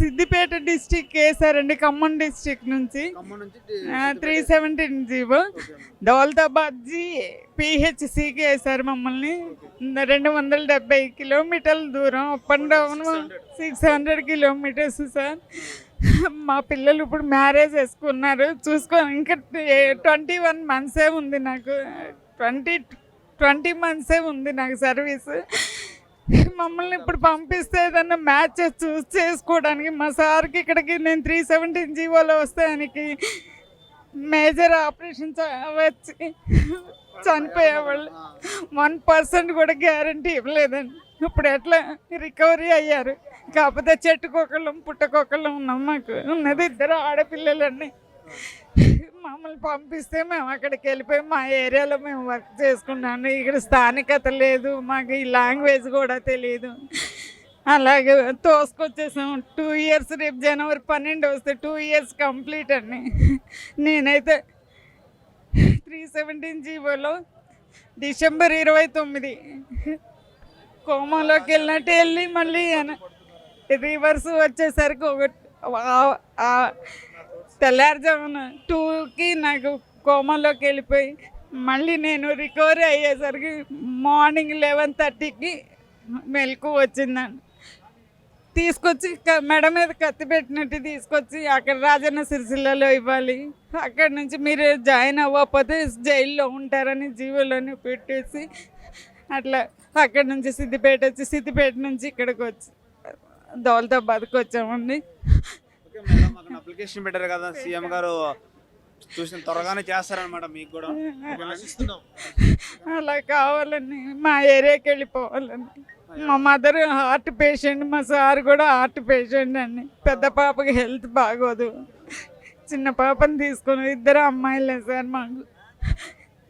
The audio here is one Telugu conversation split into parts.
సిద్దిపేట డిస్టిక్ వేసారండి, ఖమ్మం డిస్టిక్ నుంచి. 317 జీవో దౌలతాబాద్ పిహెచ్సికి వేశారు మమ్మల్ని. 270 కిలోమీటర్ల దూరం, up and down 600 kilometres sir. మా పిల్లలు ఇప్పుడు మ్యారేజ్ చేసుకున్నారు, చూసుకో. ఇంకా 21 మంత్సే ఉంది నాకు, 20 మంత్సే ఉంది నాకు సర్వీస్. మమ్మల్ని ఇప్పుడు పంపిస్తే ఏదన్నా మ్యాచెస్ చూస్ చేసుకోవడానికి మా సార్కి ఇక్కడికి నేను 317 జీవోలో వస్తే ఆయనకి మేజర్ ఆపరేషన్స్ వచ్చి చనిపోయేవాళ్ళు. 1% కూడా గ్యారంటీ ఇవ్వలేదండి. ఇప్పుడు ఎట్లా రికవరీ అయ్యారు. కాకపోతే చెట్టుకొకళ్ళం పుట్టకొకళ్ళం ఉన్నాం. మాకు ఉన్నది 2 ఆడపిల్లలండి. మమ్మల్ని పంపిస్తే మేము అక్కడికి వెళ్ళిపోయి మా ఏరియాలో మేము వర్క్ చేసుకున్నాను. ఇక్కడ స్థానికత లేదు, మాకు ఈ లాంగ్వేజ్ కూడా తెలియదు. అలాగే తోసుకొచ్చేసాం. 2 ఇయర్స్, రేపు జనవరి 12 వస్తే 2 ఇయర్స్ కంప్లీట్ అండి. నేనైతే 317 జీవోలో డిసెంబర్ 29 కోమాలోకి వెళ్ళినట్టు వెళ్ళి మళ్ళీ రివర్స్ వచ్చేసరికి తెల్లారుజామున 2కి నాకు కోమాలోకి వెళ్ళిపోయి మళ్ళీ నేను రికవరీ అయ్యేసరికి మార్నింగ్ 11:30కి మెలకు వచ్చిందండి. తీసుకొచ్చి మెడ మీద కత్తి పెట్టినట్టు తీసుకొచ్చి అక్కడ రాజన్న సిరిసిల్లలో ఇవ్వాలి. అక్కడి నుంచి మీరు జాయిన్ అవ్వకపోతే జైల్లో ఉంటారని జీవోలోని పెట్టేసి అట్లా అక్కడి నుంచి సిద్దిపేట వచ్చి, సిద్దిపేట నుంచి ఇక్కడికి వచ్చి దౌలతాబాద్కి వచ్చామండి. అప్లికేషన్ పెట్టారు కదా సీఎం గారు, చూసిన త్వరగానే చేస్తారనమాట. మీకు కూడా అలా కావాలని, మా ఏరియాకి వెళ్ళిపోవాలని. మా మదర్ హార్ట్ పేషెంట్, మా సార్ కూడా హార్ట్ పేషెంట్ అండి. పెద్ద పాపకి హెల్త్ బాగోదు, చిన్న పాపని తీసుకొని 2 అమ్మాయిలే సార్ మాకు.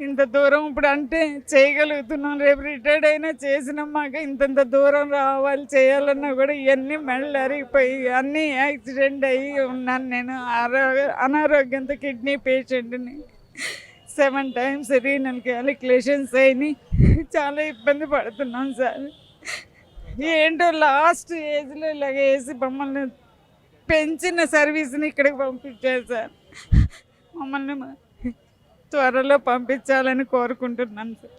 ఇంత దూరం ఇప్పుడు అంటే చేయగలుగుతున్నాం, రేపు రిటైర్డ్ అయినా చేసినాం. మాకు ఇంత దూరం రావాలి చేయాలన్నా కూడా ఇవన్నీ మెడలు అరిగిపోయి అన్నీ యాక్సిడెంట్ అయ్యి ఉన్నాను నేను. అనారోగ్యంతో కిడ్నీ పేషెంట్ని. 7 టైమ్స్ రీనల్ క్యాలిక్యులేషన్స్ అయినాయి. చాలా ఇబ్బంది పడుతున్నాం సార్. ఏంటో లాస్ట్ ఏజ్లో ఇలాగ వేసి మమ్మల్ని పెంచిన సర్వీస్ని ఇక్కడికి పంపించారు సార్. మమ్మల్ని త్వరలో పంపించాలని కోరుకుంటున్నాను సార్.